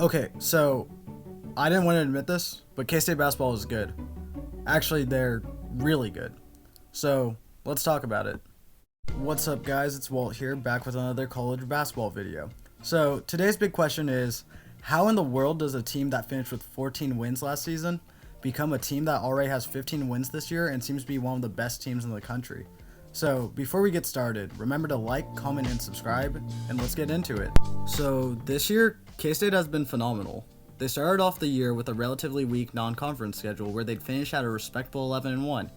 Okay, so I didn't want to admit this, but K-State basketball is good. Actually, they're really good. So let's talk about it. What's up, guys? It's Walt here, back with another college basketball video. So today's big question is, how in the world does a team that finished with 14 wins last season become a team that already has 15 wins this year and seems to be one of the best teams in the country? So before we get started, remember to like, comment, and subscribe, and let's get into it. So this year, K-State has been phenomenal. They started off the year with a relatively weak non-conference schedule where they'd finish at a respectable 11-1,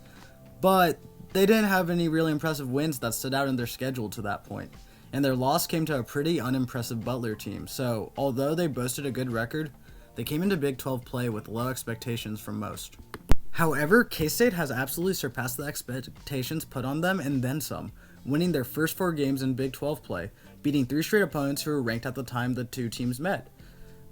but they didn't have any really impressive wins that stood out in their schedule to that point, and their loss came to a pretty unimpressive Butler team. So although they boasted a good record, they came into Big 12 play with low expectations from most. However, K-State has absolutely surpassed the expectations put on them and then some, winning their first 4 games in Big 12 play, beating 3 straight opponents who were ranked at the time the two teams met.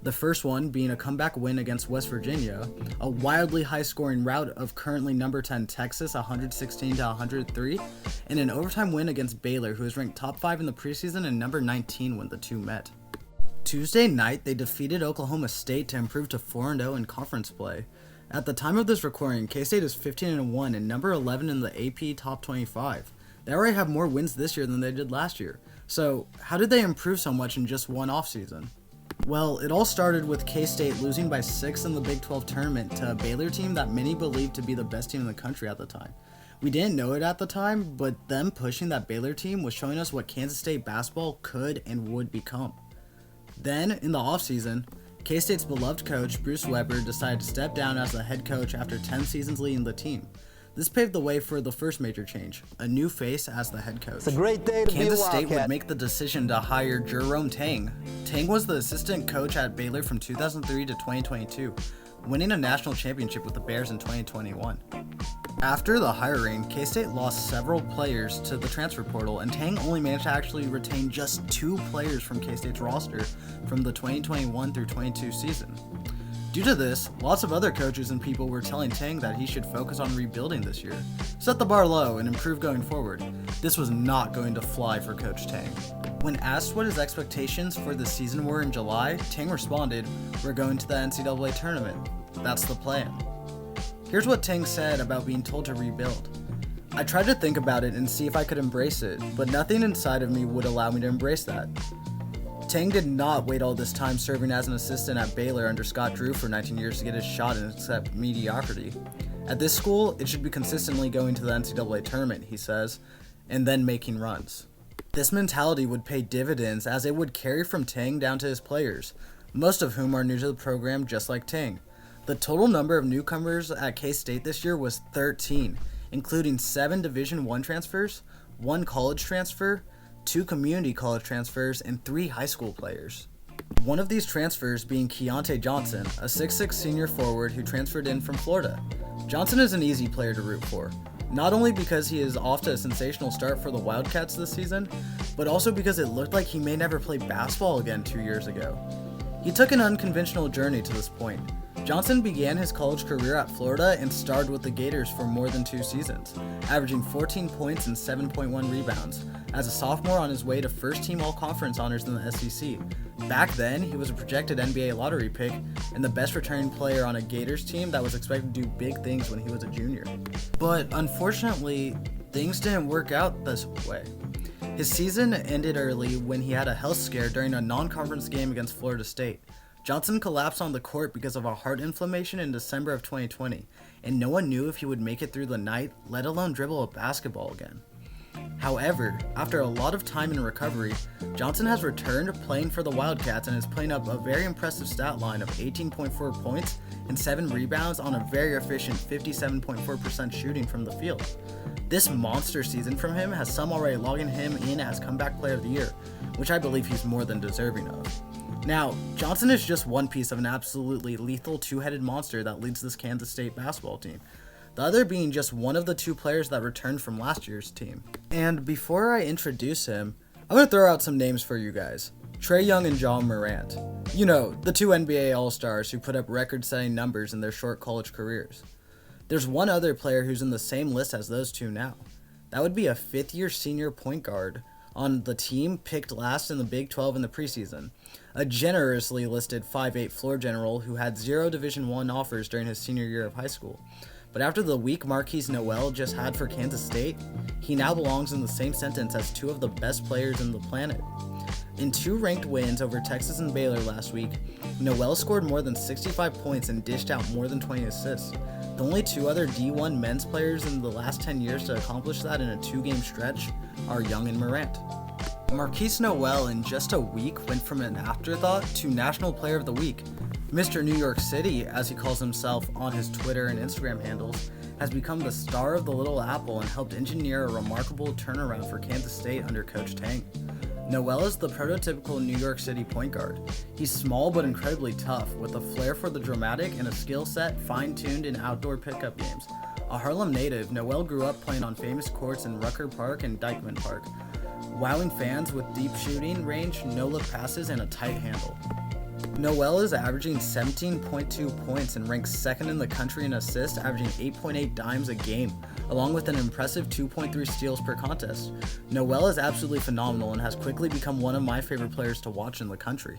The first one being a comeback win against West Virginia, a wildly high-scoring rout of currently number 10 Texas 116-103, and an overtime win against Baylor, who is ranked top 5 in the preseason and number 19 when the two met. Tuesday night, they defeated Oklahoma State to improve to 4-0 in conference play. At the time of this recording, K-State is 15-1 and number 11 in the AP Top 25. They already have more wins this year than they did last year. So, how did they improve so much in just one offseason? Well, it all started with K-State losing by 6 in the Big 12 tournament to a Baylor team that many believed to be the best team in the country at the time. We didn't know it at the time, but them pushing that Baylor team was showing us what Kansas State basketball could and would become. Then, in the offseason, K-State's beloved coach, Bruce Weber, decided to step down as the head coach after 10 seasons leading the team. This paved the way for the first major change, a new face as the head coach. It's a great day to Kansas be a State Wildcat. would make the decision to hire Jerome Tang. Tang was the assistant coach at Baylor from 2003 to 2022, winning a national championship with the Bears in 2021. After the hiring, K-State lost several players to the transfer portal, and Tang only managed to actually retain just 2 players from K-State's roster from the 2021 through 22 season. Due to this, lots of other coaches and people were telling Tang that he should focus on rebuilding this year, set the bar low, and improve going forward. This was not going to fly for Coach Tang. When asked what his expectations for the season were in July, Tang responded, "We're going to the NCAA tournament. That's the plan." Here's what Tang said about being told to rebuild. "I tried to think about it and see if I could embrace it, but nothing inside of me would allow me to embrace that." Tang did not wait all this time serving as an assistant at Baylor under Scott Drew for 19 years to get his shot and accept mediocrity. At this school, it should be consistently going to the NCAA tournament, he says, and then making runs. This mentality would pay dividends as it would carry from Tang down to his players, most of whom are new to the program just like Tang. The total number of newcomers at K-State this year was 13, including 7 Division I transfers, 1 college transfer, 2 community college transfers, and 3 high school players. One of these transfers being Keontae Johnson, a 6'6" senior forward who transferred in from Florida. Johnson is an easy player to root for, not only because he is off to a sensational start for the Wildcats this season, but also because it looked like he may never play basketball again 2 years ago. He took an unconventional journey to this point. Johnson began his college career at Florida and starred with the Gators for more than 2 seasons, averaging 14 points and 7.1 rebounds, as a sophomore on his way to first-team All-Conference honors in the SEC. Back then, he was a projected NBA lottery pick and the best returning player on a Gators team that was expected to do big things when he was a junior. But unfortunately, things didn't work out this way. His season ended early when he had a health scare during a non-conference game against Florida State. Johnson collapsed on the court because of a heart inflammation in December of 2020, and no one knew if he would make it through the night, let alone dribble a basketball again. However, after a lot of time in recovery, Johnson has returned playing for the Wildcats and is playing up a very impressive stat line of 18.4 points and 7 rebounds on a very efficient 57.4% shooting from the field. This monster season from him has some already logging him in as comeback player of the year, which I believe he's more than deserving of. Now, Johnson is just one piece of an absolutely lethal 2-headed monster that leads this Kansas State basketball team, the other being just one of the 2 players that returned from last year's team. And before I introduce him, I'm going to throw out some names for you guys. Trae Young and John Morant. You know, the 2 NBA All-Stars who put up record-setting numbers in their short college careers. There's one other player who's in the same list as those 2 now. That would be a 5th-year senior point guard on the team picked last in the Big 12 in the preseason, a generously listed 5'8" floor general who had 0 Division I offers during his senior year of high school. But after the week Marquise Noel just had for Kansas State, he now belongs in the same sentence as 2 of the best players in the planet. In 2 ranked wins over Texas and Baylor last week, Noel scored more than 65 points and dished out more than 20 assists. The only 2 other D1 men's players in the last 10 years to accomplish that in a 2-game stretch are Young and Morant. Marquise Noel in just a week went from an afterthought to National Player of the Week. Mr. New York City, as he calls himself on his Twitter and Instagram handles, has become the star of the Little Apple and helped engineer a remarkable turnaround for Kansas State under Coach Tang. Noel is the prototypical New York City point guard. He's small but incredibly tough, with a flair for the dramatic and a skill set fine-tuned in outdoor pickup games. A Harlem native, Noel grew up playing on famous courts in Rucker Park and Dyckman Park, wowing fans with deep shooting range, no-look passes, and a tight handle. Noel is averaging 17.2 points and ranks 2nd in the country in assists, averaging 8.8 dimes a game, along with an impressive 2.3 steals per contest. Noel is absolutely phenomenal and has quickly become one of my favorite players to watch in the country.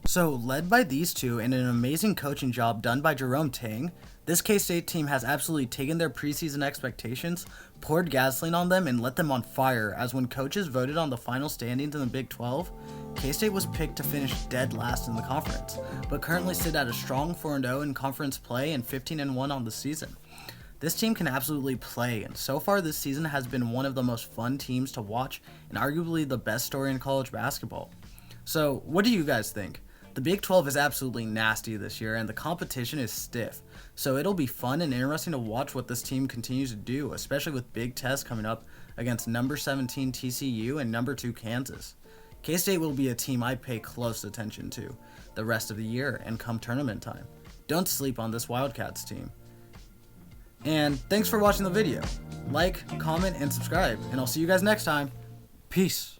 So, led by these two and an amazing coaching job done by Jerome Tang, this K-State team has absolutely taken their preseason expectations, poured gasoline on them, and lit them on fire, as when coaches voted on the final standings in the Big 12, K-State was picked to finish dead last in the conference, but currently sit at a strong 4-0 in conference play and 15-1 on the season. This team can absolutely play, and so far this season has been one of the most fun teams to watch and arguably the best story in college basketball. So, what do you guys think? The Big 12 is absolutely nasty this year, and the competition is stiff, so it'll be fun and interesting to watch what this team continues to do, especially with big tests coming up against number 17 TCU and number 2 Kansas. K-State will be a team I pay close attention to the rest of the year and come tournament time. Don't sleep on this Wildcats team. And thanks for watching the video. Like, comment, and subscribe, and I'll see you guys next time. Peace.